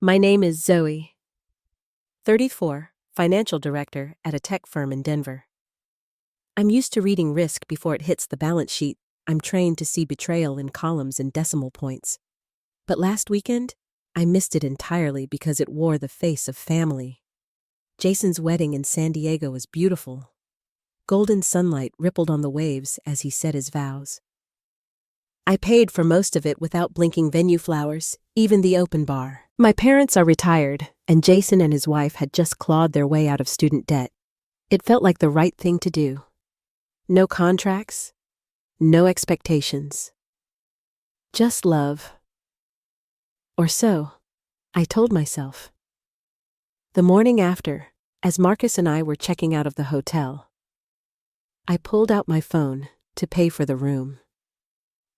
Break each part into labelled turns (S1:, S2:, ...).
S1: My name is Zoe, 34, financial director at a tech firm in Denver. I'm used to reading risk before it hits the balance sheet. I'm trained to see betrayal in columns and decimal points. But last weekend, I missed it entirely because it wore the face of family. Jason's wedding in San Diego was beautiful. Golden sunlight rippled on the waves as he said his vows. I paid for most of it without blinking venue flowers, even the open bar. My parents are retired, and Jason and his wife had just clawed their way out of student debt. It felt like the right thing to do. No contracts, no expectations. Just love. Or so, I told myself. The morning after, as Marcus and I were checking out of the hotel, I pulled out my phone to pay for the room.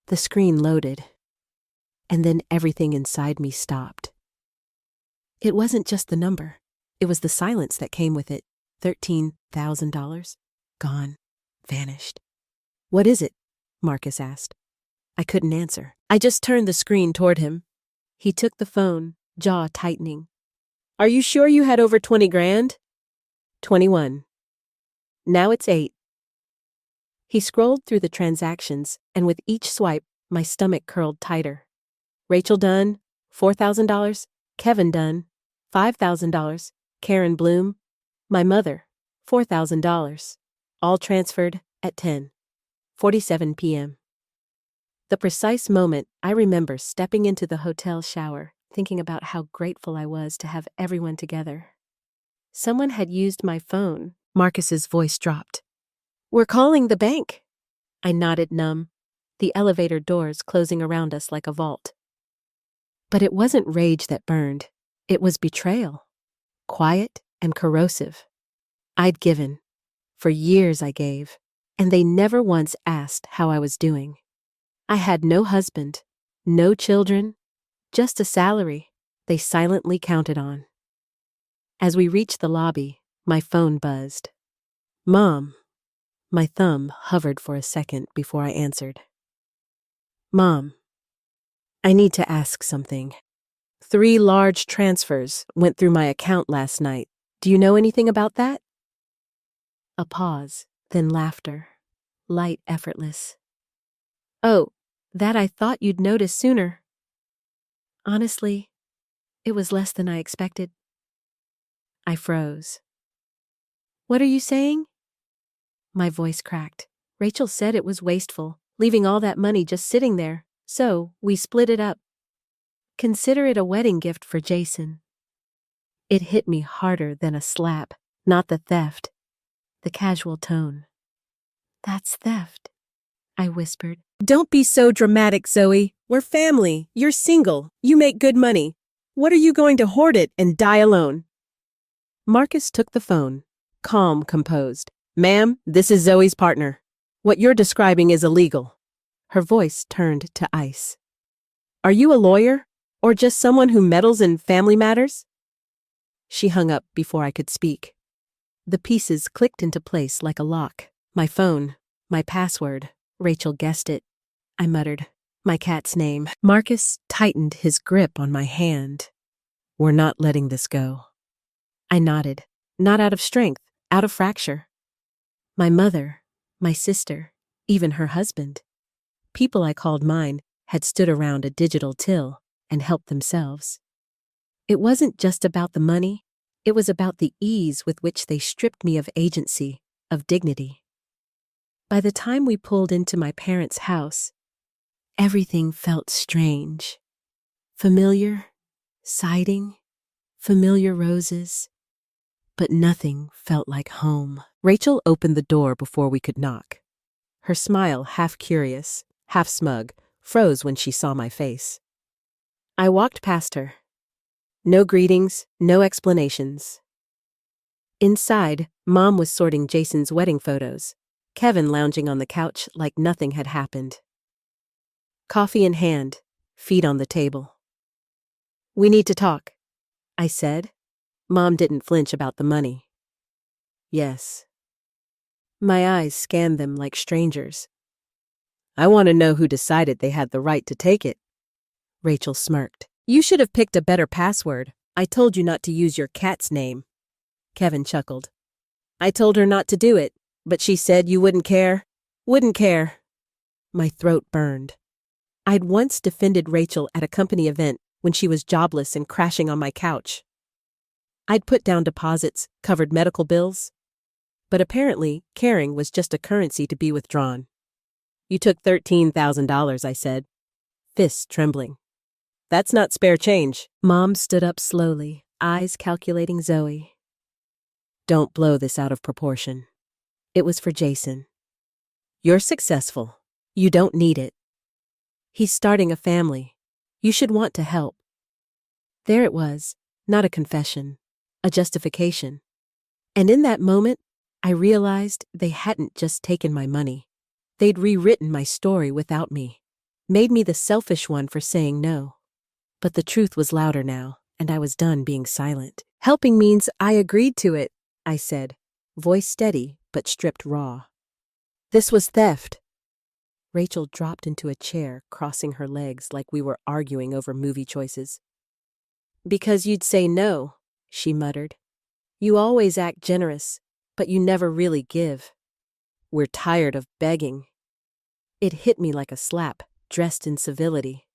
S1: The screen loaded, and then everything inside me stopped. It wasn't just the number, it was the silence that came with it. $13,000. Gone. Vanished. What is it? Marcus asked. I couldn't answer. I just turned the screen toward him. He took the phone, jaw tightening. Are you sure you had over 20 grand? 21. Now it's 8. He scrolled through the transactions, and with each swipe, my stomach curled tighter. Rachel Dunn, $4,000. Kevin Dunn, $5,000. Karen Bloom, my mother, $4,000. All transferred at 10:47 p.m. The precise moment I remember stepping into the hotel shower, thinking about how grateful I was to have everyone together. Someone had used my phone. Marcus's voice dropped. We're calling the bank. I nodded numb, the elevator doors closing around us like a vault. But it wasn't rage that burned. It was betrayal. Quiet and corrosive. I'd given. For years I gave, and they never once asked how I was doing. I had no husband, no children, just a salary they silently counted on. As we reached the lobby, my phone buzzed. Mom. My thumb hovered for a second before I answered. Mom, I need to ask something. 3 large transfers went through my account last night. Do you know anything about that? A pause, then laughter. Light, effortless. Oh, that I thought you'd notice sooner. Honestly, it was less than I expected. I froze. What are you saying? My voice cracked. Rachel said it was wasteful, leaving all that money just sitting there, so we split it up. Consider it a wedding gift for Jason. It hit me harder than a slap, not the theft, the casual tone. That's theft, I whispered. Don't be so dramatic, Zoe. We're family. You're single. You make good money. What are you going to hoard it and die alone? Marcus took the phone, calm, composed. Ma'am, this is Zoe's partner. What you're describing is illegal. Her voice turned to ice. Are you a lawyer, or just someone who meddles in family matters? She hung up before I could speak. The pieces clicked into place like a lock. My phone, my password. Rachel guessed it. I muttered, my cat's name. Marcus tightened his grip on my hand. We're not letting this go. I nodded, not out of strength, out of fracture. My mother, my sister, even her husband. People I called mine had stood around a digital till and helped themselves. It wasn't just about the money, it was about the ease with which they stripped me of agency, of dignity. By the time we pulled into my parents' house, everything felt strange. Familiar, siding, familiar roses, but nothing felt like home. Rachel opened the door before we could knock. Her smile, half curious, half smug, froze when she saw my face. I walked past her. No greetings, no explanations. Inside, Mom was sorting Jason's wedding photos, Kevin lounging on the couch like nothing had happened. Coffee in hand, feet on the table. We need to talk, I said. Mom didn't flinch about the money. Yes. My eyes scanned them like strangers. I want to know who decided they had the right to take it. Rachel smirked. You should have picked a better password. I told you not to use your cat's name. Kevin chuckled. I told her not to do it, but she said you wouldn't care. Wouldn't care. My throat burned. I'd once defended Rachel at a company event when she was jobless and crashing on my couch. I'd put down deposits, covered medical bills. But apparently, caring was just a currency to be withdrawn. You took $13,000, I said, fists trembling. That's not spare change. Mom stood up slowly, eyes calculating Zoe. Don't blow this out of proportion. It was for Jason. You're successful. You don't need it. He's starting a family. You should want to help. There it was, not a confession, a justification. And in that moment, I realized they hadn't just taken my money. They'd rewritten my story without me, made me the selfish one for saying no. But the truth was louder now, and I was done being silent. Helping means I agreed to it, I said, voice steady but stripped raw. This was theft. Rachel dropped into a chair, crossing her legs like we were arguing over movie choices. Because you'd say no, she muttered. You always act generous, but you never really give. We're tired of begging. It hit me like a slap, dressed in civility.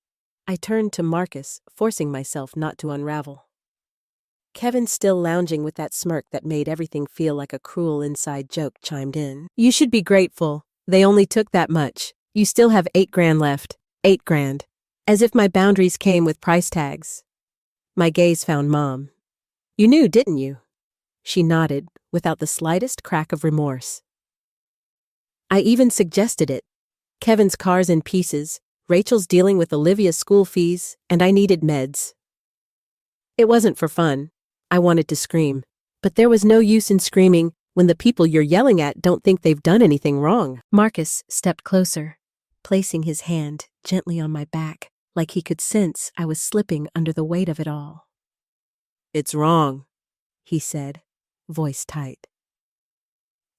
S1: I turned to Marcus, forcing myself not to unravel. Kevin, still lounging with that smirk that made everything feel like a cruel inside joke, chimed in. You should be grateful. They only took that much. You still have $8,000 left. $8,000. As if my boundaries came with price tags. My gaze found Mom. You knew, didn't you? She nodded, without the slightest crack of remorse. I even suggested it. Kevin's car's in pieces, Rachel's dealing with Olivia's school fees, and I needed meds. It wasn't for fun. I wanted to scream. But there was no use in screaming when the people you're yelling at don't think they've done anything wrong. Marcus stepped closer, placing his hand gently on my back, like he could sense I was slipping under the weight of it all. It's wrong, he said, voice tight.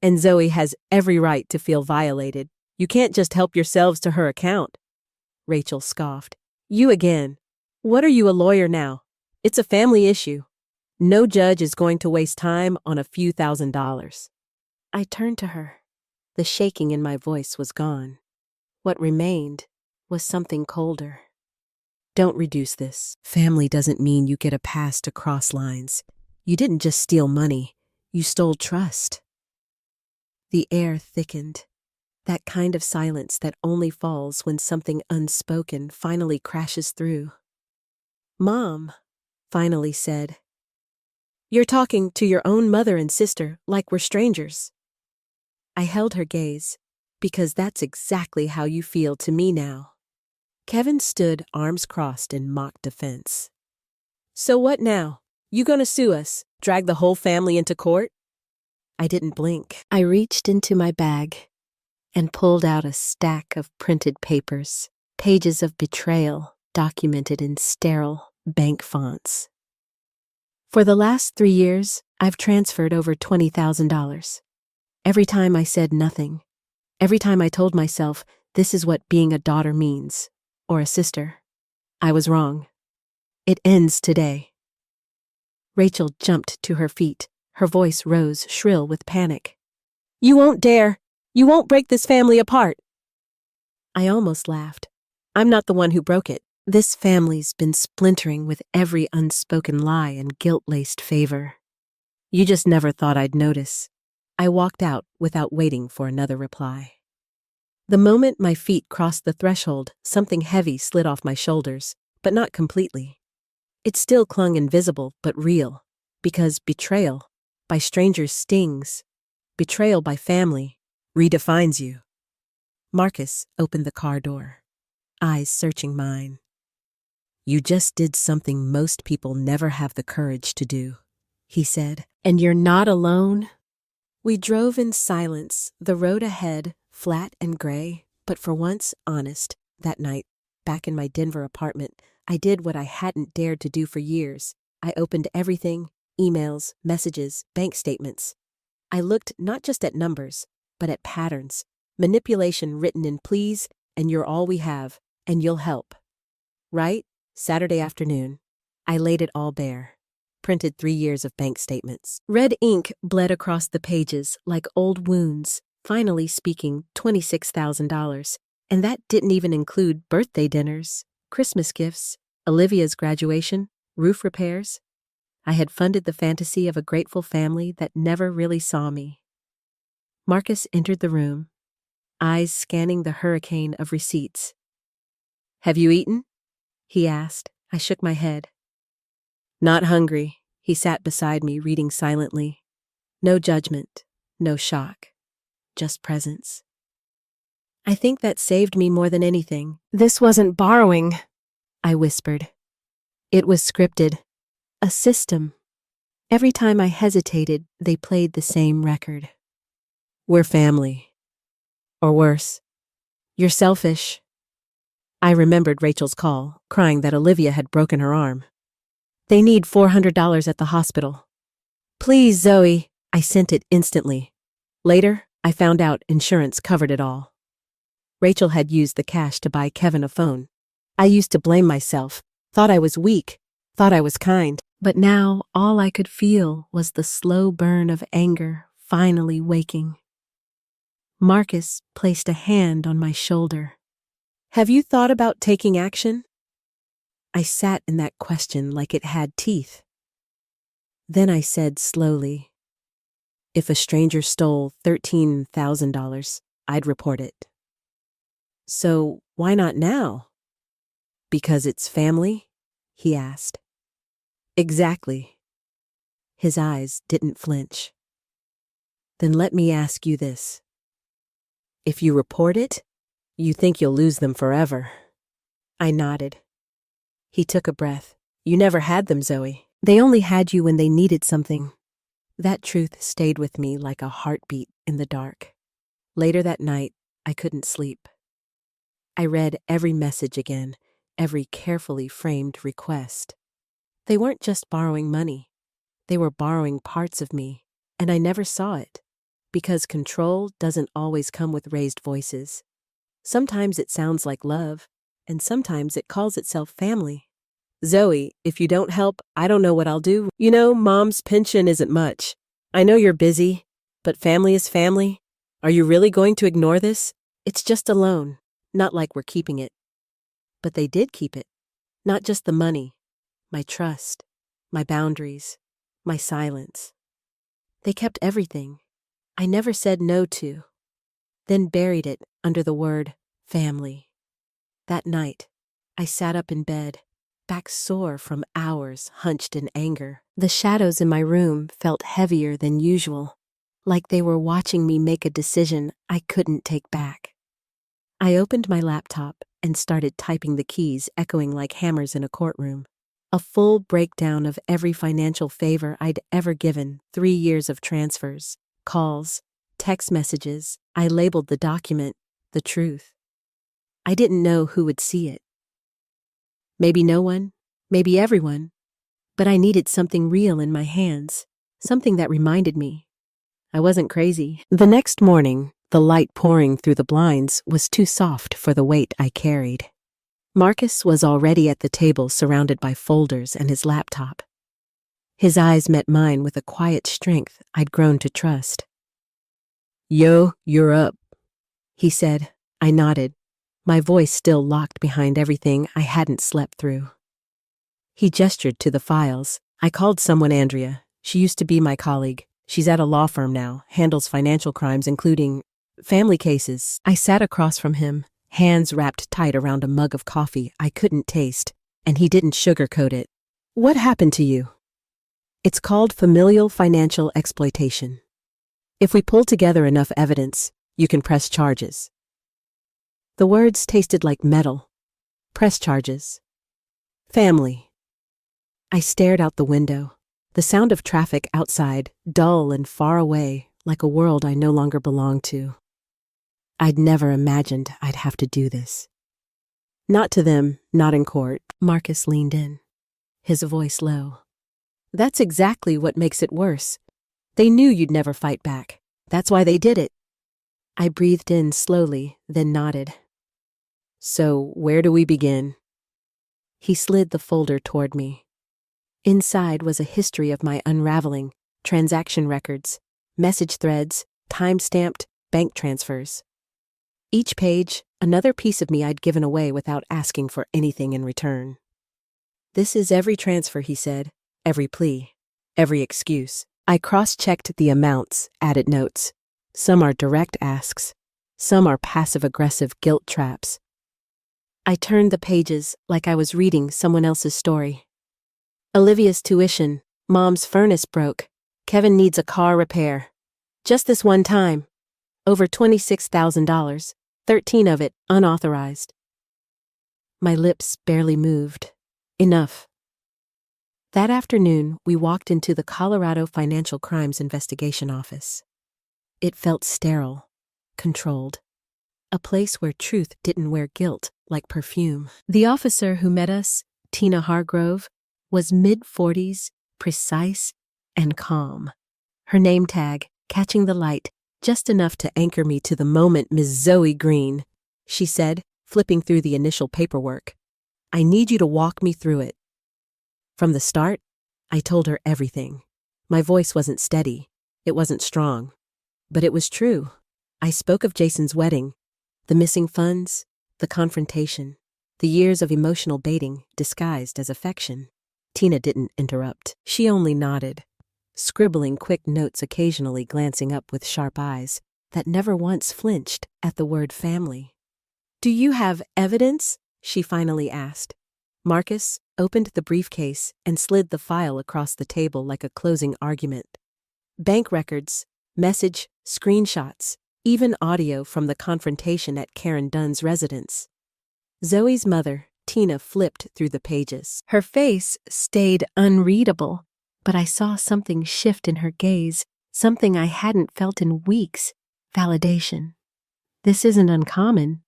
S1: And Zoe has every right to feel violated. You can't just help yourselves to her account. Rachel scoffed. You again. What are you, a lawyer now? It's a family issue. No judge is going to waste time on a few $1,000s. I turned to her. The shaking in my voice was gone. What remained was something colder. Don't reduce this. Family doesn't mean you get a pass to cross lines. You didn't just steal money. You stole trust. The air thickened. That kind of silence that only falls when something unspoken finally crashes through. Mom, finally said. You're talking to your own mother and sister like we're strangers. I held her gaze, because that's exactly how you feel to me now. Kevin stood, arms crossed in mock defense. So what now? You gonna sue us? Drag the whole family into court? I didn't blink. I reached into my bag and pulled out a stack of printed papers, pages of betrayal documented in sterile bank fonts. For the last 3 years, I've transferred over $20,000. Every time I said nothing, every time I told myself this is what being a daughter means, or a sister, I was wrong. It ends today. Rachel jumped to her feet. Her voice rose shrill with panic. You won't dare! You won't break this family apart! I almost laughed. I'm not the one who broke it. This family's been splintering with every unspoken lie and guilt-laced favor. You just never thought I'd notice. I walked out without waiting for another reply. The moment my feet crossed the threshold, something heavy slid off my shoulders, but not completely. It still clung invisible but real, because betrayal by strangers stings. Betrayal by family redefines you. Marcus opened the car door, eyes searching mine. You just did something most people never have the courage to do, he said. And you're not alone? We drove in silence, the road ahead, flat and gray, but for once honest. That night, back in my Denver apartment, I did what I hadn't dared to do for years. I opened everything, emails, messages, bank statements. I looked not just at numbers, but at patterns, manipulation written in please, and you're all we have, and you'll help. Right? Saturday afternoon. I laid it all bare. Printed 3 years of bank statements. Red ink bled across the pages like old wounds, finally speaking $26,000. And that didn't even include birthday dinners, Christmas gifts, Olivia's graduation, roof repairs. I had funded the fantasy of a grateful family that never really saw me. Marcus entered the room, eyes scanning the hurricane of receipts. "Have you eaten?" he asked. I shook my head. "Not hungry." He sat beside me, reading silently. No judgment, no shock, just presence. I think that saved me more than anything. "This wasn't borrowing," I whispered. "It was scripted. A system." Every time I hesitated, they played the same record. "We're family." Or worse, "You're selfish." I remembered Rachel's call, crying that Olivia had broken her arm. "They need $400 at the hospital." "Please, Zoe." I sent it instantly. Later, I found out insurance covered it all. Rachel had used the cash to buy Kevin a phone. I used to blame myself, thought I was weak, thought I was kind. But now all I could feel was the slow burn of anger finally waking. Marcus placed a hand on my shoulder. "Have you thought about taking action?" I sat in that question like it had teeth. Then I said slowly, "If a stranger stole $13,000, I'd report it." "So why not now?" "Because it's family?" he asked. "Exactly." His eyes didn't flinch. "Then let me ask you this. If you report it, you think you'll lose them forever?" I nodded. He took a breath. "You never had them, Zoe. They only had you when they needed something." That truth stayed with me like a heartbeat in the dark. Later that night, I couldn't sleep. I read every message again, every carefully framed request. They weren't just borrowing money. They were borrowing parts of me, and I never saw it, because control doesn't always come with raised voices. Sometimes it sounds like love, and sometimes it calls itself family. "Zoe, if you don't help, I don't know what I'll do. You know, Mom's pension isn't much. I know you're busy, but family is family. Are you really going to ignore this? It's just a loan, not like we're keeping it." But they did keep it. Not just the money, my trust, my boundaries, my silence. They kept everything I never said no to, then buried it under the word family. That night, I sat up in bed, back sore from hours hunched in anger. The shadows in my room felt heavier than usual, like they were watching me make a decision I couldn't take back. I opened my laptop and started typing the keys echoing like hammers in a courtroom. A full breakdown of every financial favor I'd ever given, 3 years of transfers, calls, text messages. I labeled the document, "The Truth." I didn't know who would see it. Maybe no one, maybe everyone, but I needed something real in my hands, something that reminded me I wasn't crazy. The next morning, the light pouring through the blinds was too soft for the weight I carried. Marcus was already at the table surrounded by folders and his laptop. His eyes met mine with a quiet strength I'd grown to trust. "Yo, you're up," he said. I nodded, my voice still locked behind everything I hadn't slept through. He gestured to the files. "I called someone, Andrea. She used to be my colleague. She's at a law firm now, handles financial crimes, including family cases." I sat across from him, hands wrapped tight around a mug of coffee I couldn't taste, and he didn't sugarcoat it. "What happened to you?" "It's called familial financial exploitation. If we pull together enough evidence, you can press charges." The words tasted like metal. Press charges. Family. I stared out the window, the sound of traffic outside, dull and far away, like a world I no longer belonged to. I'd never imagined I'd have to do this. "Not to them, not in court." Marcus leaned in, his voice low. "That's exactly what makes it worse. They knew you'd never fight back. That's why they did it." I breathed in slowly, then nodded. "So where do we begin?" He slid the folder toward me. Inside was a history of my unraveling, transaction records, message threads, time-stamped bank transfers. Each page, another piece of me I'd given away without asking for anything in return. "This is every transfer," he said, "every plea, every excuse." I cross-checked the amounts, added notes. Some are direct asks. Some are passive-aggressive guilt traps. I turned the pages like I was reading someone else's story. Olivia's tuition, Mom's furnace broke, Kevin needs a car repair. Just this one time. Over $26,000, 13 of it unauthorized. My lips barely moved. Enough. That afternoon, we walked into the Colorado Financial Crimes Investigation Office. It felt sterile, controlled. A place where truth didn't wear guilt like perfume. The officer who met us, Tina Hargrove, was mid-40s, precise, and calm. Her name tag, catching the light, just enough to anchor me to the moment. "Ms. Zoe Green," she said, flipping through the initial paperwork. "I need you to walk me through it." From the start, I told her everything. My voice wasn't steady. It wasn't strong. But it was true. I spoke of Jason's wedding, the missing funds, the confrontation, the years of emotional baiting disguised as affection. Tina didn't interrupt. She only nodded, scribbling quick notes, occasionally glancing up with sharp eyes that never once flinched at the word family. "Do you have evidence?" she finally asked. Marcus opened the briefcase and slid the file across the table like a closing argument. Bank records, message, screenshots, even audio from the confrontation at Karen Dunn's residence. Zoe's mother, Tina, flipped through the pages. Her face stayed unreadable, but I saw something shift in her gaze, something I hadn't felt in weeks. Validation. "This isn't uncommon,"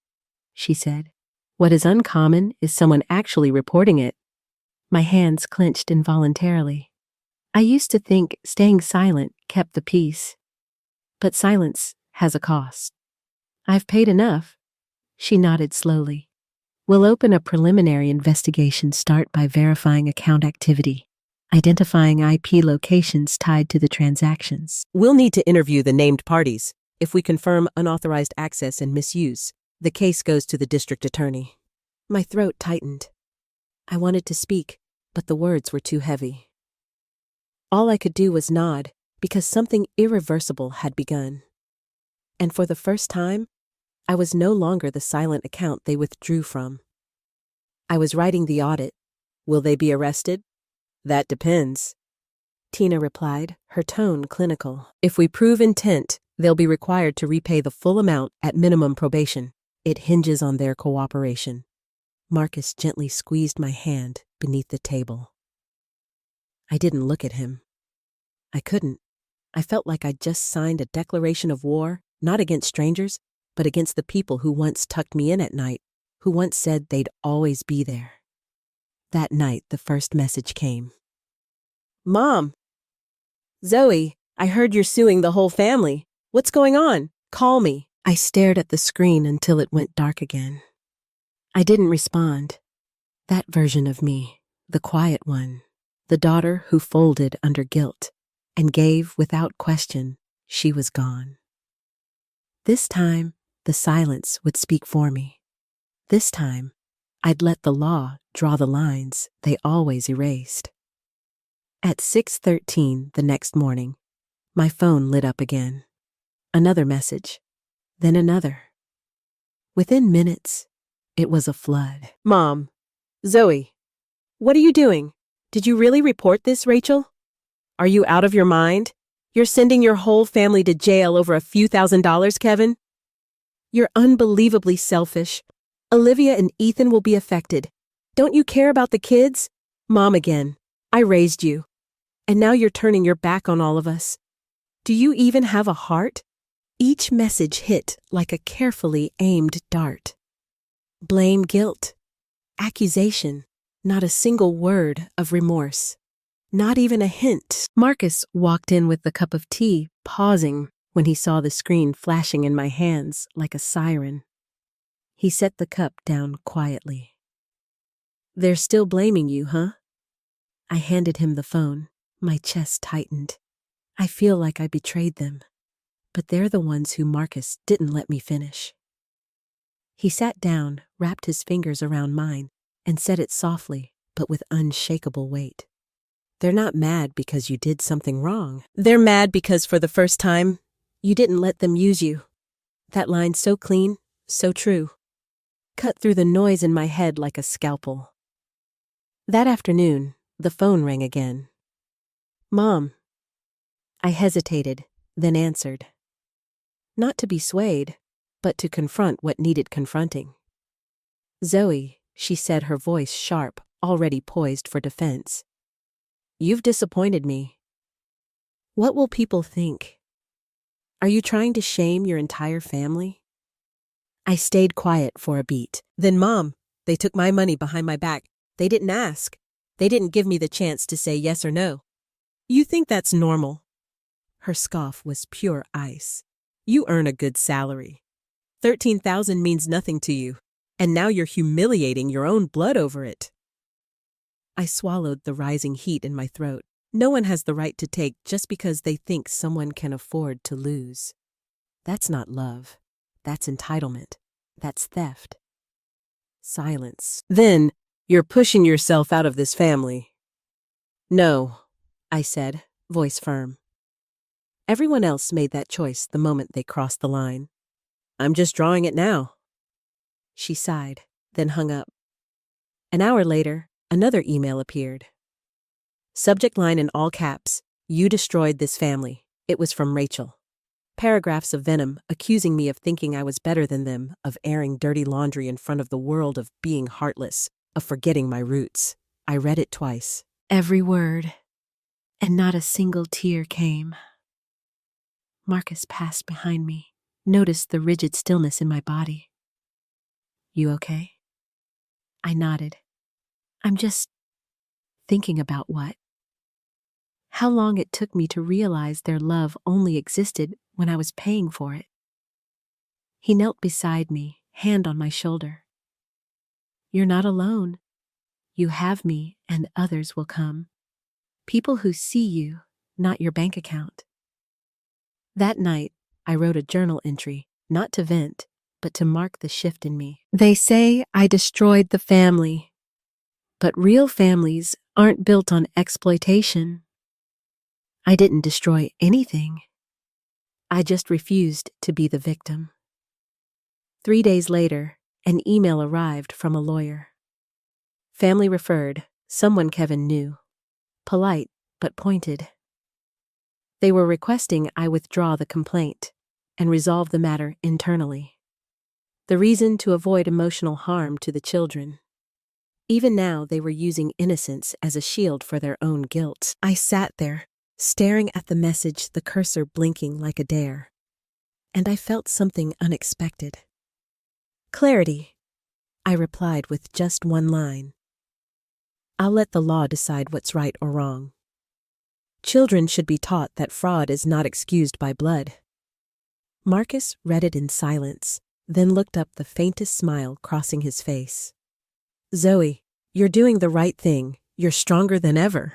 S1: she said. "What is uncommon is someone actually reporting it." My hands clenched involuntarily. I used to think staying silent kept the peace. But silence has a cost. "I've paid enough." She nodded slowly. "We'll open a preliminary investigation. Start by verifying account activity, identifying IP locations tied to the transactions. We'll need to interview the named parties. If we confirm unauthorized access and misuse, the case goes to the district attorney." My throat tightened. I wanted to speak, but the words were too heavy. All I could do was nod, because something irreversible had begun. And for the first time, I was no longer the silent account they withdrew from. I was writing the audit. "Will they be arrested?" "That depends," Tina replied, her tone clinical. "If we prove intent, they'll be required to repay the full amount at minimum probation. It hinges on their cooperation." Marcus gently squeezed my hand beneath the table. I didn't look at him. I couldn't. I felt like I'd just signed a declaration of war, not against strangers, but against the people who once tucked me in at night, who once said they'd always be there. That night, the first message came. "Mom! Zoe, I heard you're suing the whole family. What's going on? Call me." I stared at the screen until it went dark again. I didn't respond. That version of me, the quiet one, the daughter who folded under guilt and gave without question, she was gone. This time, the silence would speak for me. This time, I'd let the law draw the lines they always erased. At 6:13 the next morning, my phone lit up again. Another message, then another. Within minutes, it was a flood. "Mom, Zoe, what are you doing? Did you really report this, Rachel? Are you out of your mind? You're sending your whole family to jail over a few $1,000s, Kevin? You're unbelievably selfish. Olivia and Ethan will be affected. Don't you care about the kids? Mom again. I raised you. And now you're turning your back on all of us. Do you even have a heart?" Each message hit like a carefully aimed dart. Blame, guilt, accusation, not a single word of remorse. Not even a hint. Marcus walked in with the cup of tea, pausing when he saw the screen flashing in my hands like a siren. He set the cup down quietly. They're still blaming you, huh? I handed him the phone. My chest tightened. I feel like I betrayed them. But they're the ones who Marcus didn't let me finish. He sat down, wrapped his fingers around mine, and said it softly, but with unshakable weight. They're not mad because you did something wrong. They're mad because for the first time, you didn't let them use you. That line so clean, so true. Cut through the noise in my head like a scalpel. That afternoon, the phone rang again. Mom. I hesitated, then answered. Not to be swayed, but to confront what needed confronting. Zoe, she said, her voice sharp, already poised for defense. You've disappointed me. What will people think? Are you trying to shame your entire family? I stayed quiet for a beat. Then, Mom, they took my money behind my back. They didn't ask. They didn't give me the chance to say yes or no. You think that's normal? Her scoff was pure ice. You earn a good salary. 13,000 means nothing to you, and now you're humiliating your own blood over it. I swallowed the rising heat in my throat. No one has the right to take just because they think someone can afford to lose. That's not love. That's entitlement. That's theft. Silence. Then, you're pushing yourself out of this family. No, I said, voice firm. Everyone else made that choice the moment they crossed the line. I'm just drawing it now. She sighed, then hung up. An hour later, another email appeared. Subject line in all caps, you destroyed this family. It was from Rachel. Paragraphs of venom accusing me of thinking I was better than them, of airing dirty laundry in front of the world, of being heartless, of forgetting my roots. I read it twice. Every word. And not a single tear came. Marcus passed behind me, noticed the rigid stillness in my body. You okay? I nodded. I'm just thinking about what? How long it took me to realize their love only existed when I was paying for it. He knelt beside me, hand on my shoulder. You're not alone. You have me, and others will come. People who see you, not your bank account. That night, I wrote a journal entry, not to vent, but to mark the shift in me. They say I destroyed the family, but real families aren't built on exploitation. I didn't destroy anything. I just refused to be the victim. 3 days later, an email arrived from a lawyer. Family referred, someone Kevin knew. Polite, but pointed. They were requesting I withdraw the complaint and resolve the matter internally. The reason to avoid emotional harm to the children. Even now, they were using innocence as a shield for their own guilt. I sat there, staring at the message, the cursor blinking like a dare. And I felt something unexpected. Clarity, I replied with just one line. I'll let the law decide what's right or wrong. Children should be taught that fraud is not excused by blood. Marcus read it in silence, then looked up, the faintest smile crossing his face. Zoe, you're doing the right thing. You're stronger than ever.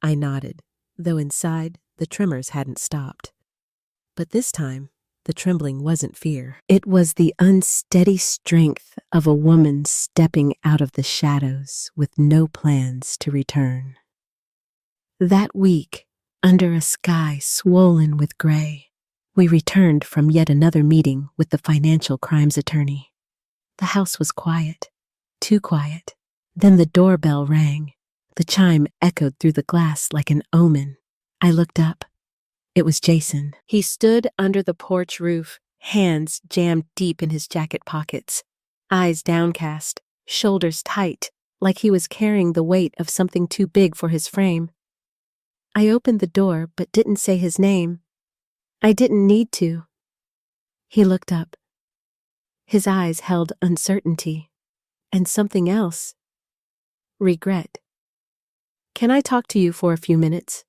S1: I nodded, though inside, the tremors hadn't stopped. But this time, the trembling wasn't fear. It was the unsteady strength of a woman stepping out of the shadows with no plans to return. That week, under a sky swollen with gray, we returned from yet another meeting with the financial crimes attorney. The house was quiet, too quiet. Then the doorbell rang. The chime echoed through the glass like an omen. I looked up. It was Jason. He stood under the porch roof, hands jammed deep in his jacket pockets, eyes downcast, shoulders tight, like he was carrying the weight of something too big for his frame. I opened the door but didn't say his name. I didn't need to. He looked up. His eyes held uncertainty, and something else. Regret. Can I talk to you for a few minutes?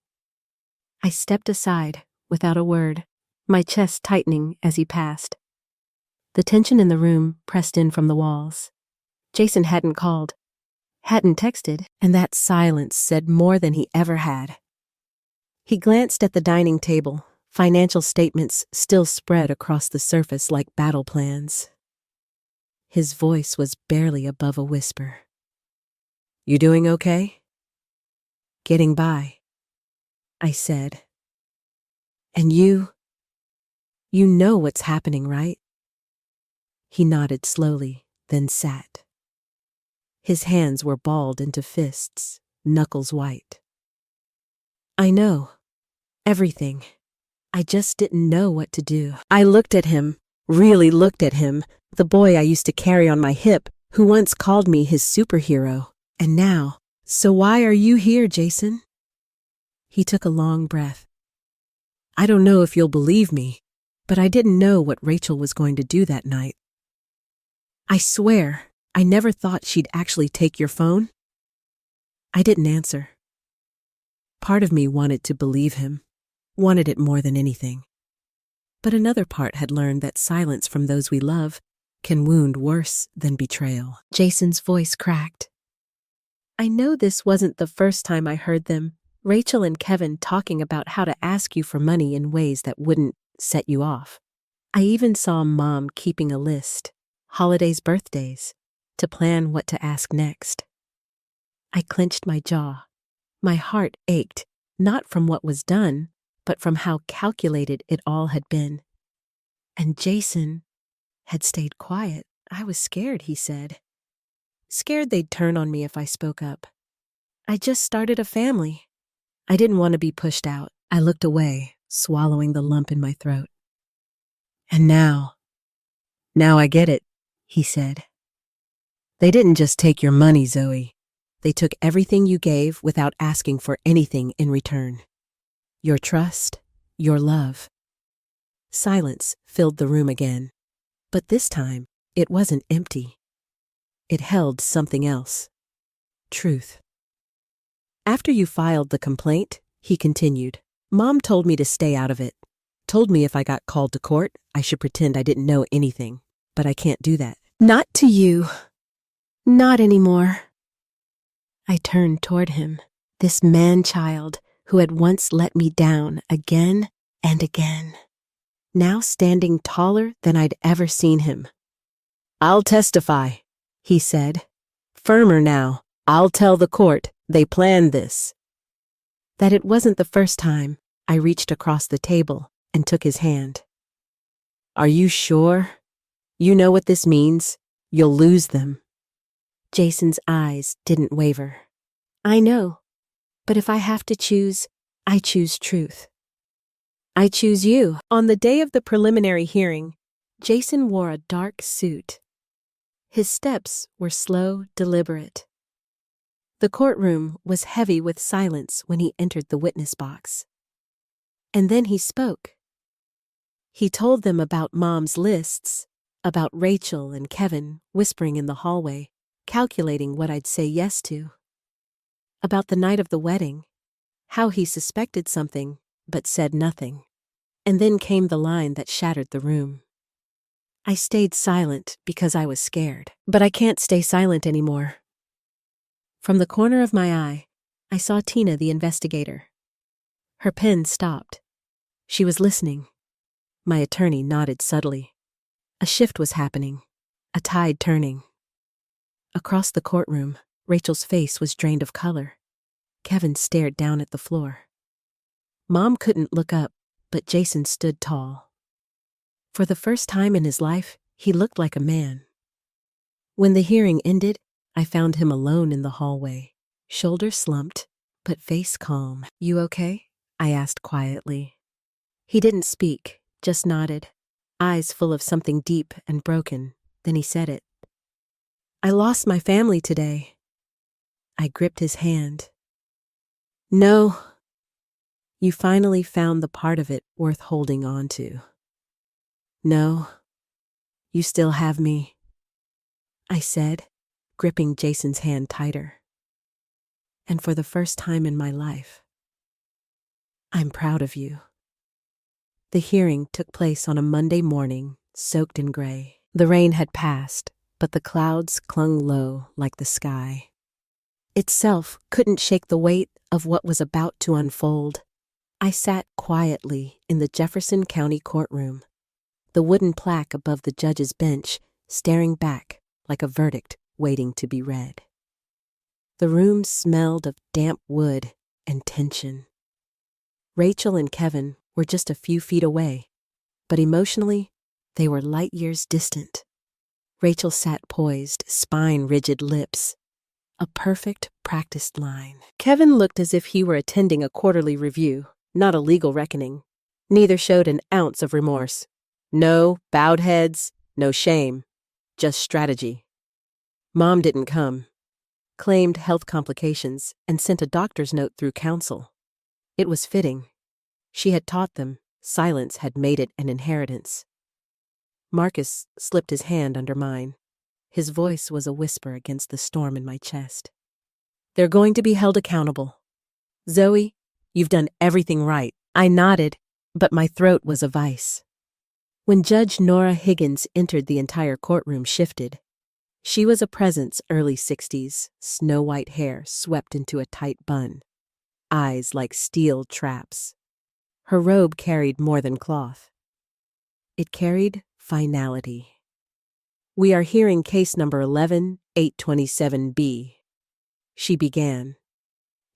S1: I stepped aside, without a word, my chest tightening as he passed. The tension in the room pressed in from the walls. Jason hadn't called, hadn't texted, and that silence said more than he ever had. He glanced at the dining table. Financial statements still spread across the surface like battle plans. His voice was barely above a whisper. "You doing okay?" "Getting by," I said. "And you know what's happening, right?" He nodded slowly, then sat. His hands were balled into fists, knuckles white. "I know. Everything. I just didn't know what to do." I looked at him, really looked at him, the boy I used to carry on my hip, who once called me his superhero. And now, "So why are you here, Jason?" He took a long breath. "I don't know if you'll believe me, but I didn't know what Rachel was going to do that night. I swear, I never thought she'd actually take your phone." I didn't answer. Part of me wanted to believe him, wanted it more than anything. But another part had learned that silence from those we love can wound worse than betrayal. Jason's voice cracked. "I know this wasn't the first time I heard them, Rachel and Kevin, talking about how to ask you for money in ways that wouldn't set you off. I even saw Mom keeping a list, holidays, birthdays, to plan what to ask next." I clenched my jaw. My heart ached, not from what was done, but from how calculated it all had been. And Jason had stayed quiet. "I was scared," he said. "Scared they'd turn on me if I spoke up. I just started a family. I didn't want to be pushed out." I looked away, swallowing the lump in my throat. "And now I get it," he said. "They didn't just take your money, Zoe. They took everything you gave without asking for anything in return. Your trust, your love." Silence filled the room again, but this time it wasn't empty. It held something else. Truth. "After you filed the complaint," he continued, "Mom told me to stay out of it. Told me if I got called to court, I should pretend I didn't know anything. But I can't do that." "Not to you. Not anymore." I turned toward him, this man-child who had once let me down again and again, now standing taller than I'd ever seen him. "I'll testify," he said. "Firmer now. I'll tell the court they planned this." That it wasn't the first time. I reached across the table and took his hand. "Are you sure? You know what this means? You'll lose them." Jason's eyes didn't waver. "I know, but if I have to choose, I choose truth. I choose you." On the day of the preliminary hearing, Jason wore a dark suit. His steps were slow, deliberate. The courtroom was heavy with silence when he entered the witness box. And then he spoke. He told them about Mom's lists, about Rachel and Kevin whispering in the hallway, calculating what I'd say yes to. About the night of the wedding, how he suspected something but said nothing. And then came the line that shattered the room. I stayed silent because I was scared, but I can't stay silent anymore. From the corner of my eye, I saw Tina, the investigator. Her pen stopped. She was listening. My attorney nodded subtly. A shift was happening, a tide turning. Across the courtroom, Rachel's face was drained of color. Kevin stared down at the floor. Mom couldn't look up, but Jason stood tall. For the first time in his life, he looked like a man. When the hearing ended, I found him alone in the hallway, shoulders slumped, but face calm. "You okay?" I asked quietly. He didn't speak, just nodded, eyes full of something deep and broken. Then he said it. "I lost my family today." I gripped his hand. "No. You finally found the part of it worth holding on to. No, you still have me," I said, gripping Jason's hand tighter. "And for the first time in my life, I'm proud of you." The hearing took place on a Monday morning, soaked in gray. The rain had passed, but the clouds clung low like the sky. itself couldn't shake the weight of what was about to unfold. I sat quietly in the Jefferson County courtroom, the wooden plaque above the judge's bench staring back like a verdict waiting to be read. The room smelled of damp wood and tension. Rachel and Kevin were just a few feet away, but emotionally, they were light years distant. Rachel sat poised, spine-rigid lips, a perfect practiced line. Kevin looked as if he were attending a quarterly review, not a legal reckoning. Neither showed an ounce of remorse. No bowed heads, no shame, just strategy. Mom didn't come, claimed health complications, and sent a doctor's note through counsel. It was fitting. She had taught them silence had made it an inheritance. Marcus slipped his hand under mine. His voice was a whisper against the storm in my chest. They're going to be held accountable. Zoe, you've done everything right. I nodded, but my throat was a vice. When Judge Nora Higgins entered, the entire courtroom shifted. She was a presence, early 60s, snow-white hair swept into a tight bun, eyes like steel traps. Her robe carried more than cloth. It carried finality. We are hearing case number 11-827B. She began,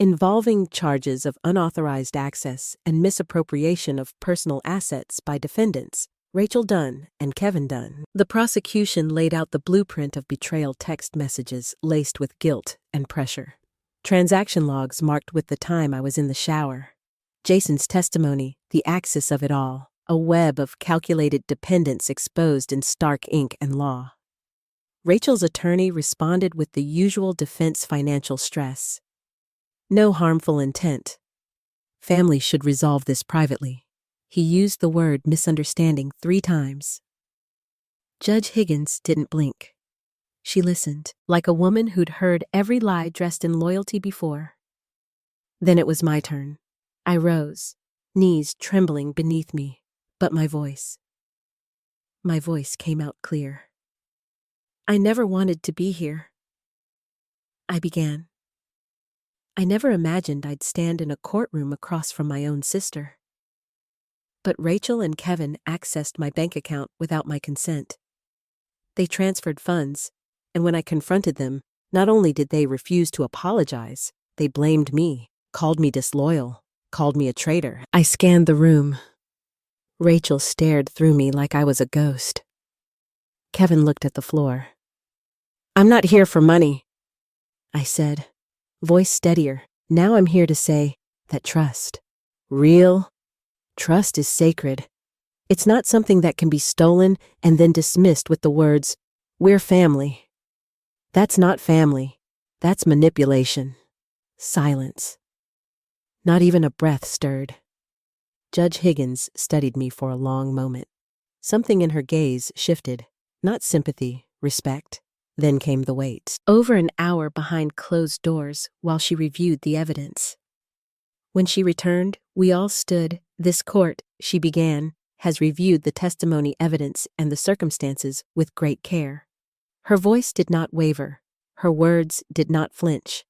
S1: involving charges of unauthorized access and misappropriation of personal assets by defendants Rachel Dunn and Kevin Dunn. The prosecution laid out the blueprint of betrayal text messages laced with guilt and pressure. Transaction logs marked with the time I was in the shower. Jason's testimony, the axis of it all, a web of calculated dependence exposed in stark ink and law. Rachel's attorney responded with the usual defense financial stress. No harmful intent. Families should resolve this privately. He used the word misunderstanding 3 times. Judge Higgins didn't blink. She listened, like a woman who'd heard every lie dressed in loyalty before. Then it was my turn. I rose, knees trembling beneath me, but my voice came out clear. I never wanted to be here. I began. I never imagined I'd stand in a courtroom across from my own sister. But Rachel and Kevin accessed my bank account without my consent. They transferred funds, and when I confronted them, not only did they refuse to apologize, they blamed me, called me disloyal, called me a traitor. I scanned the room. Rachel stared through me like I was a ghost. Kevin looked at the floor. I'm not here for money, I said, voice steadier. Now I'm here to say that trust, real trust, is sacred. It's not something that can be stolen and then dismissed with the words, "We're family." That's not family. That's manipulation. Silence. Not even a breath stirred. Judge Higgins studied me for a long moment. Something in her gaze shifted. Not sympathy, respect. Then came the wait. Over an hour behind closed doors while she reviewed the evidence. When she returned, we all stood. This court, she began, has reviewed the testimony, evidence, and the circumstances with great care. Her voice did not waver. Her words did not flinch.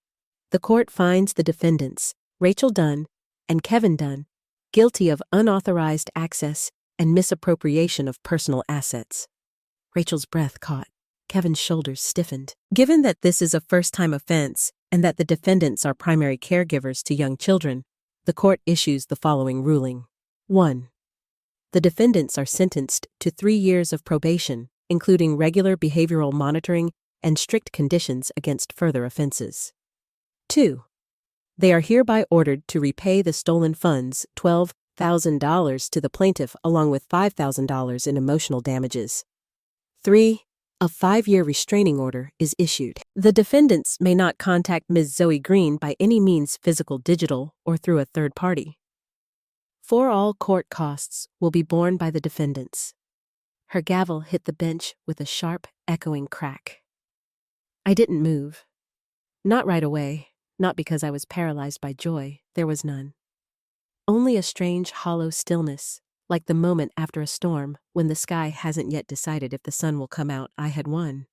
S1: The court finds the defendants, Rachel Dunn and Kevin Dunn, guilty of unauthorized access and misappropriation of personal assets. Rachel's breath caught. Kevin's shoulders stiffened. Given that this is a first-time offense and that the defendants are primary caregivers to young children, the court issues the following ruling. 1. The defendants are sentenced to 3 years of probation, including regular behavioral monitoring and strict conditions against further offenses. 2. They are hereby ordered to repay the stolen funds, $12,000 to the plaintiff along with $5,000 in emotional damages. 3. A 5-year restraining order is issued. The defendants may not contact Ms. Zoe Green by any means, physical, digital, or through a third party. For all court costs will be borne by the defendants. Her gavel hit the bench with a sharp, echoing crack. I didn't move. Not right away, not because I was paralyzed by joy. There was none. Only a strange, hollow stillness, like the moment after a storm when the sky hasn't yet decided if the sun will come out. I had won.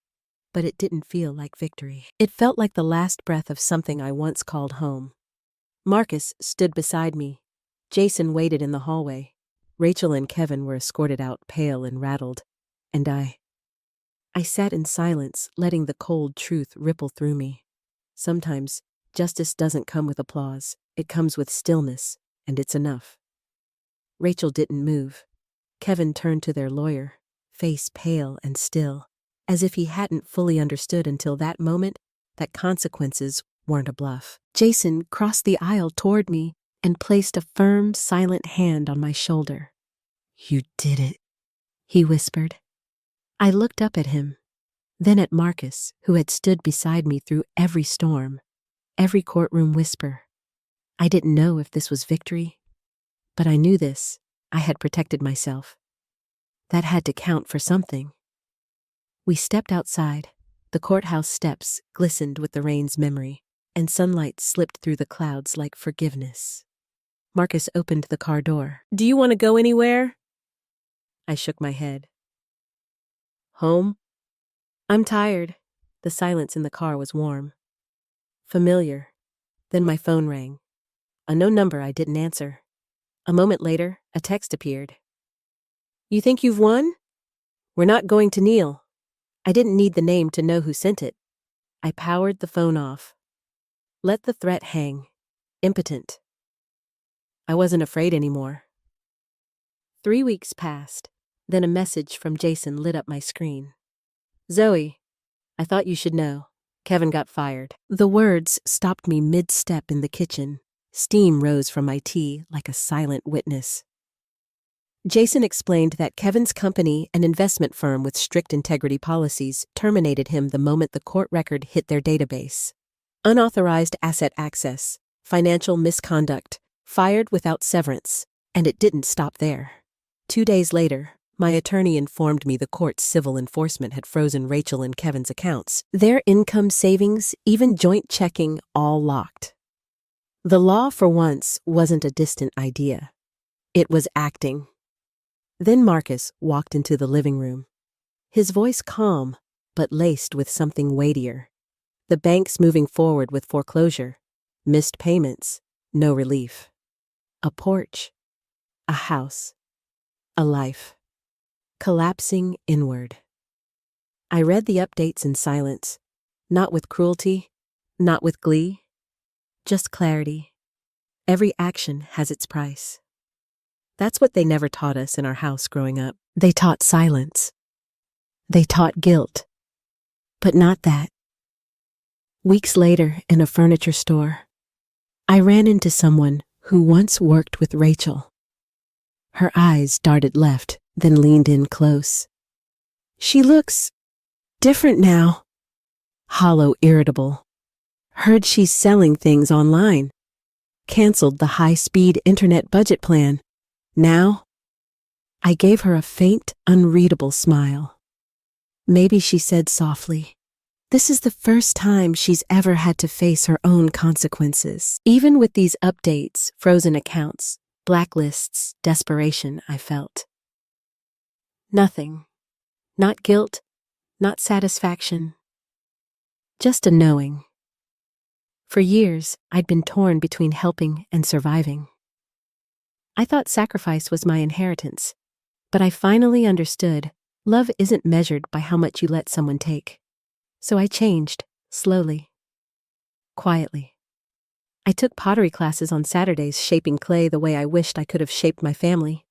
S1: but it didn't feel like victory. It felt like the last breath of something I once called home. Marcus stood beside me. Jason waited in the hallway. Rachel and Kevin were escorted out, pale and rattled. And I sat in silence, letting the cold truth ripple through me. Sometimes, justice doesn't come with applause. It comes with stillness, and it's enough. Rachel didn't move. Kevin turned to their lawyer, face pale and still, as if he hadn't fully understood until that moment that consequences weren't a bluff. Jason crossed the aisle toward me and placed a firm, silent hand on my shoulder. "You did it," he whispered. I looked up at him, then at Marcus, who had stood beside me through every storm, every courtroom whisper. I didn't know if this was victory, but I knew this. I had protected myself. That had to count for something. We stepped outside. The courthouse steps glistened with the rain's memory, and sunlight slipped through the clouds like forgiveness. Marcus opened the car door. "Do you want to go anywhere?" I shook my head. "Home?" "I'm tired." The silence in the car was warm. Familiar. Then my phone rang. A known number I didn't answer. A moment later, a text appeared. "You think you've won? We're not going to kneel." I didn't need the name to know who sent it. I powered the phone off. Let the threat hang. Impotent. I wasn't afraid anymore. 3 weeks passed. Then a message from Jason lit up my screen. "Zoe, I thought you should know. Kevin got fired." The words stopped me mid-step in the kitchen. Steam rose from my tea like a silent witness. Jason explained that Kevin's company, an investment firm with strict integrity policies, terminated him the moment the court record hit their database. Unauthorized asset access, financial misconduct, fired without severance, and it didn't stop there. 2 days later, my attorney informed me the court's civil enforcement had frozen Rachel and Kevin's accounts, their income, savings, even joint checking, all locked. The law, for once, wasn't a distant idea. It was acting. Then Marcus walked into the living room. His voice calm, but laced with something weightier. The banks moving forward with foreclosure. Missed payments. No relief. A porch. A house. A life. Collapsing inward. I read the updates in silence. Not with cruelty. Not with glee. Just clarity. Every action has its price. That's what they never taught us in our house growing up. They taught silence. They taught guilt. But not that. Weeks later, in a furniture store, I ran into someone who once worked with Rachel. Her eyes darted left, then leaned in close. "She looks different now." Hollow, irritable. "Heard she's selling things online. Canceled the high-speed internet budget plan. Now?" I gave her a faint, unreadable smile. Maybe she said softly, "This is the first time she's ever had to face her own consequences." Even with these updates, frozen accounts, blacklists, desperation, I felt. Nothing. Not guilt, not satisfaction. Just a knowing. For years, I'd been torn between helping and surviving. I thought sacrifice was my inheritance, but I finally understood love isn't measured by how much you let someone take. So I changed, slowly, quietly. I took pottery classes on Saturdays, shaping clay the way I wished I could have shaped my family.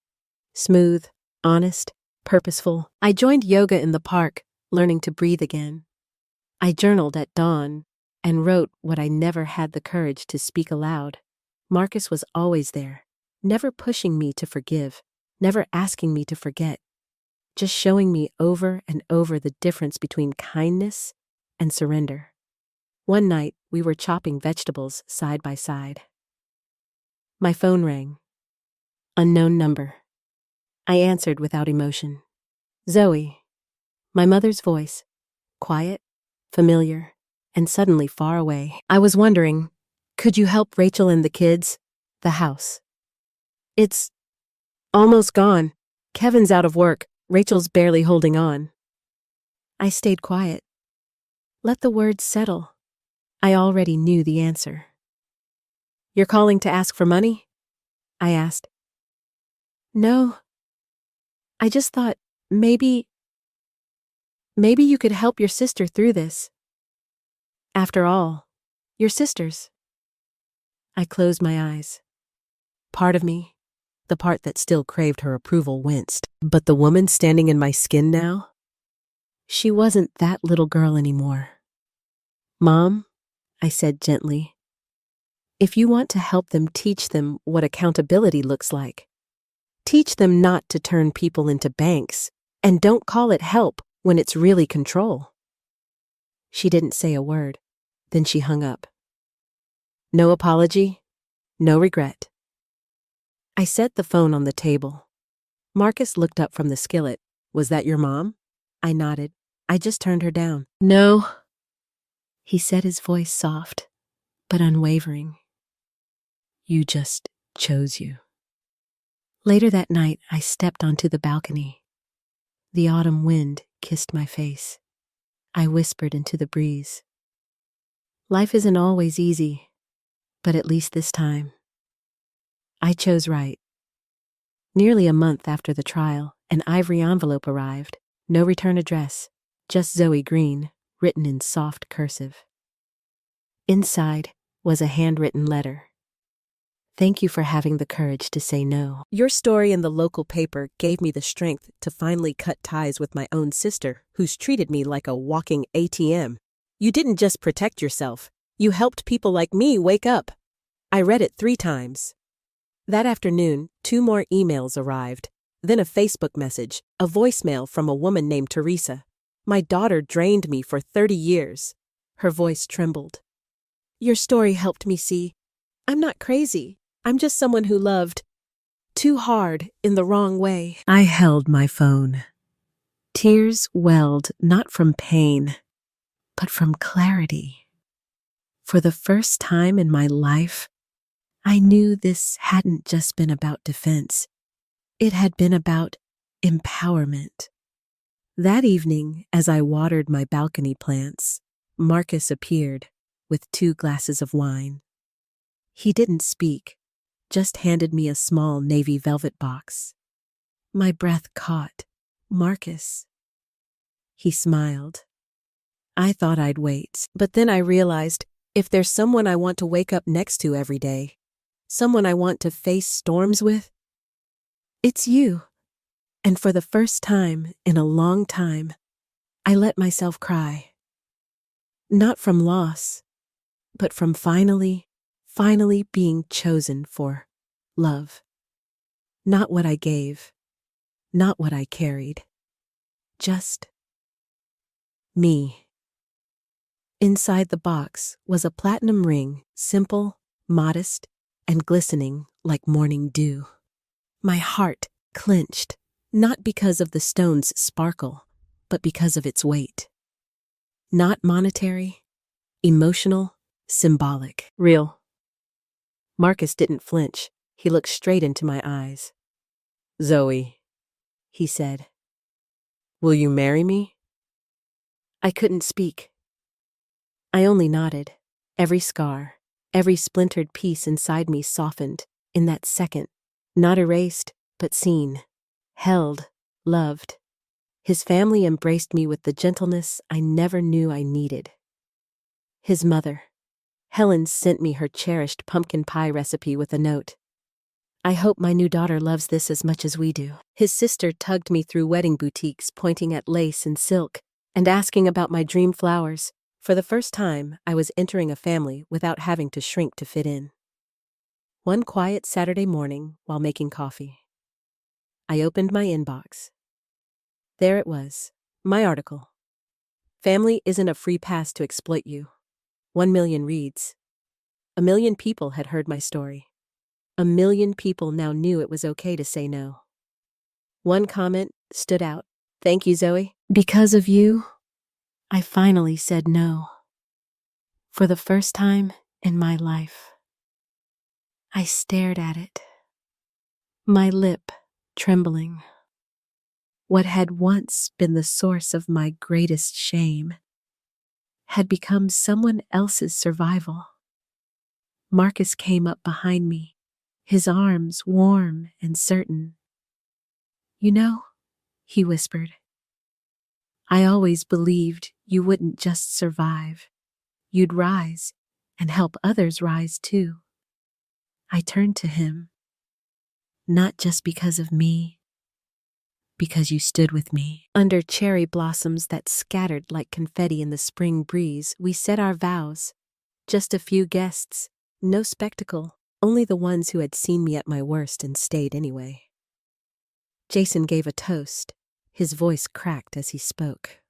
S1: Smooth, honest, purposeful. I joined yoga in the park, learning to breathe again. I journaled at dawn and wrote what I never had the courage to speak aloud. Marcus was always there, never pushing me to forgive, never asking me to forget, just showing me over and over the difference between kindness and surrender. One night, we were chopping vegetables side by side. My phone rang. Unknown number. I answered without emotion. "Zoe." My mother's voice, quiet, familiar, and suddenly far away. I was wondering, could you help Rachel and the kids? The house. "It's almost gone. Kevin's out of work. Rachel's barely holding on." I stayed quiet. Let the words settle. I already knew the answer. You're calling to ask for money? I asked. No. I just thought, maybe you could help your sister through this. After all, you're sisters. I closed my eyes. Part of me, the part that still craved her approval, winced. But the woman standing in my skin now? She wasn't that little girl anymore. Mom, I said gently, if you want to help them, teach them what accountability looks like. Teach them not to turn people into banks, and don't call it help when it's really control. She didn't say a word. Then she hung up. No apology, no regret. I set the phone on the table. Marcus looked up from the skillet. Was that your mom? I nodded. I just turned her down. No. He said, his voice soft, but unwavering. You just chose you. Later that night, I stepped onto the balcony. The autumn wind kissed my face. I whispered into the breeze. Life isn't always easy, but at least this time, I chose right. Nearly a month after the trial, an ivory envelope arrived. No return address, just Zoe Green, written in soft cursive. Inside was a handwritten letter. Thank you for having the courage to say no. Your story in the local paper gave me the strength to finally cut ties with my own sister, who's treated me like a walking ATM. You didn't just protect yourself. You helped people like me wake up. I read it 3 times. That afternoon, 2 more emails arrived. Then a Facebook message, a voicemail from a woman named Teresa. My daughter drained me for 30 years. Her voice trembled. Your story helped me see. I'm not crazy. I'm just someone who loved too hard in the wrong way. I held my phone. Tears welled not from pain, but from clarity. For the first time in my life, I knew this hadn't just been about defense. It had been about empowerment. That evening, as I watered my balcony plants, Marcus appeared with 2 glasses of wine. He didn't speak, just handed me a small navy velvet box. My breath caught. Marcus. He smiled. I thought I'd wait, but then I realized if there's someone I want to wake up next to every day, someone I want to face storms with, it's you. And for the first time in a long time, I let myself cry. Not from loss, but from finally being chosen for love. Not what I gave, not what I carried, just me. Inside the box was a platinum ring, simple, modest, and glistening like morning dew. My heart clenched, not because of the stone's sparkle, but because of its weight. Not monetary, emotional, symbolic, real. Marcus didn't flinch. He looked straight into my eyes. Zoe, he said, will you marry me? I couldn't speak. I only nodded. Every scar, every splintered piece inside me softened in that second, not erased, but seen, held, loved. His family embraced me with the gentleness I never knew I needed. His mother, Helen, sent me her cherished pumpkin pie recipe with a note. I hope my new daughter loves this as much as we do. His sister tugged me through wedding boutiques, pointing at lace and silk, and asking about my dream flowers. For the first time, I was entering a family without having to shrink to fit in. One quiet Saturday morning, while making coffee, I opened my inbox. There it was, my article. Family isn't a free pass to exploit you. 1 million reads. 1 million people had heard my story. 1 million people now knew it was okay to say no. One comment stood out. Thank you, Zoe. Because of you, I finally said no. For the first time in my life. I stared at it, my lip trembling. What had once been the source of my greatest shame had become someone else's survival. Marcus came up behind me, his arms warm and certain. "You know," he whispered, "I always believed you wouldn't just survive. You'd rise and help others rise too." I turned to him. "Not just because of me, because you stood with me." Under cherry blossoms that scattered like confetti in the spring breeze, we said our vows. Just a few guests, no spectacle, only the ones who had seen me at my worst and stayed anyway. Jason gave a toast. His voice cracked as he spoke.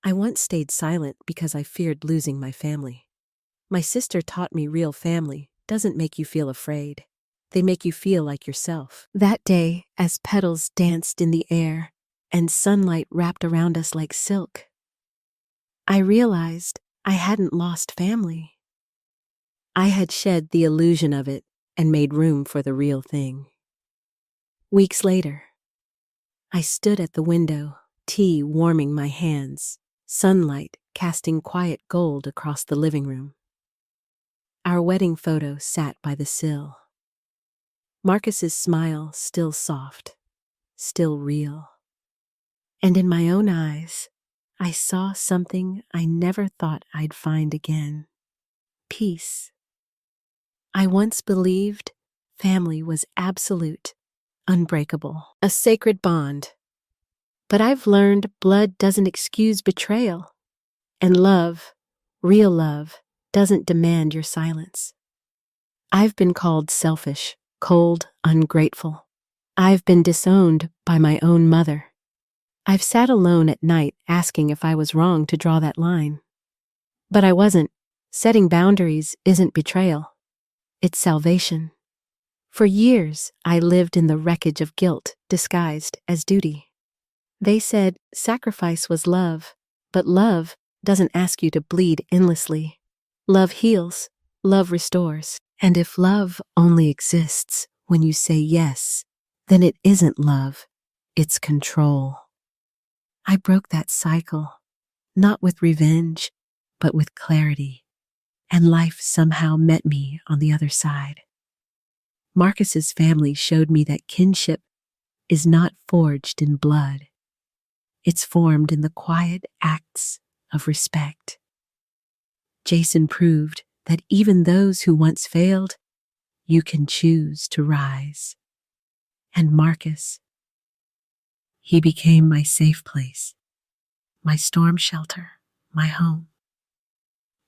S1: "I once stayed silent because I feared losing my family. My sister taught me real family doesn't make you feel afraid. They make you feel like yourself." That day, as petals danced in the air and sunlight wrapped around us like silk, I realized I hadn't lost family. I had shed the illusion of it and made room for the real thing. Weeks later, I stood at the window, tea warming my hands, sunlight casting quiet gold across the living room. Our wedding photo sat by the sill. Marcus's smile still soft, still real. And in my own eyes, I saw something I never thought I'd find again. Peace. I once believed family was absolute, unbreakable, a sacred bond. But I've learned blood doesn't excuse betrayal, and love, real love, doesn't demand your silence. I've been called selfish, cold, ungrateful. I've been disowned by my own mother. I've sat alone at night asking if I was wrong to draw that line. But I wasn't. Setting boundaries isn't betrayal. It's salvation. For years, I lived in the wreckage of guilt disguised as duty. They said sacrifice was love, but love doesn't ask you to bleed endlessly. Love heals, love restores. And if love only exists when you say yes, then it isn't love, it's control. I broke that cycle, not with revenge, but with clarity, and life somehow met me on the other side. Marcus's family showed me that kinship is not forged in blood. It's formed in the quiet acts of respect. Jason proved that even those who once failed, you can choose to rise. And Marcus, he became my safe place, my storm shelter, my home.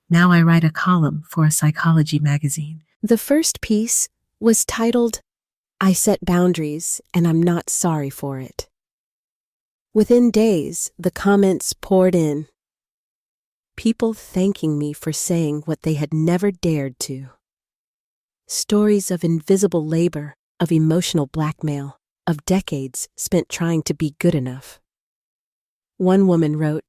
S1: Now I write a column for a psychology magazine. The first piece was titled, "I Set Boundaries and I'm Not Sorry for It." Within days, the comments poured in. People thanking me for saying what they had never dared to. Stories of invisible labor, of emotional blackmail, of decades spent trying to be good enough. One woman wrote,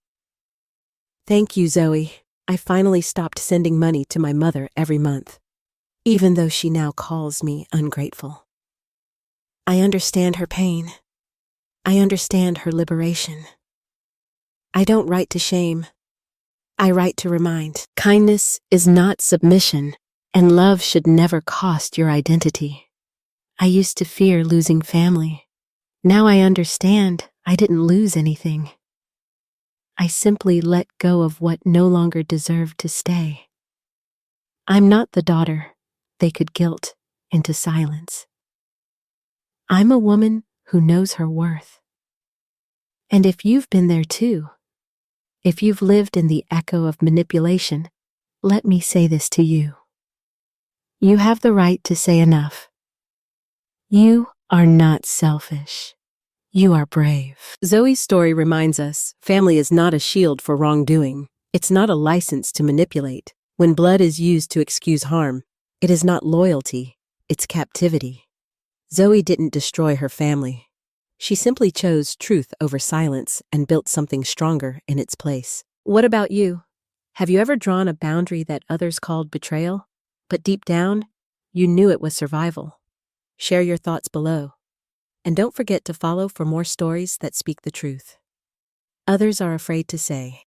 S1: "Thank you, Zoe. I finally stopped sending money to my mother every month, even though she now calls me ungrateful. I understand her pain. I understand her liberation. I don't write to shame. I write to remind. Kindness is not submission, and love should never cost your identity. I used to fear losing family. Now I understand I didn't lose anything. I simply let go of what no longer deserved to stay. I'm not the daughter they could guilt into silence. I'm a woman who knows her worth. And if you've been there too, if you've lived in the echo of manipulation, let me say this to you. You have the right to say enough. You are not selfish. You are brave." Zoe's story reminds us family is not a shield for wrongdoing. It's not a license to manipulate. When blood is used to excuse harm, it is not loyalty, it's captivity. Zoe didn't destroy her family. She simply chose truth over silence and built something stronger in its place. What about you? Have you ever drawn a boundary that others called betrayal, but deep down, you knew it was survival? Share your thoughts below. And don't forget to follow for more stories that speak the truth. Others are afraid to say.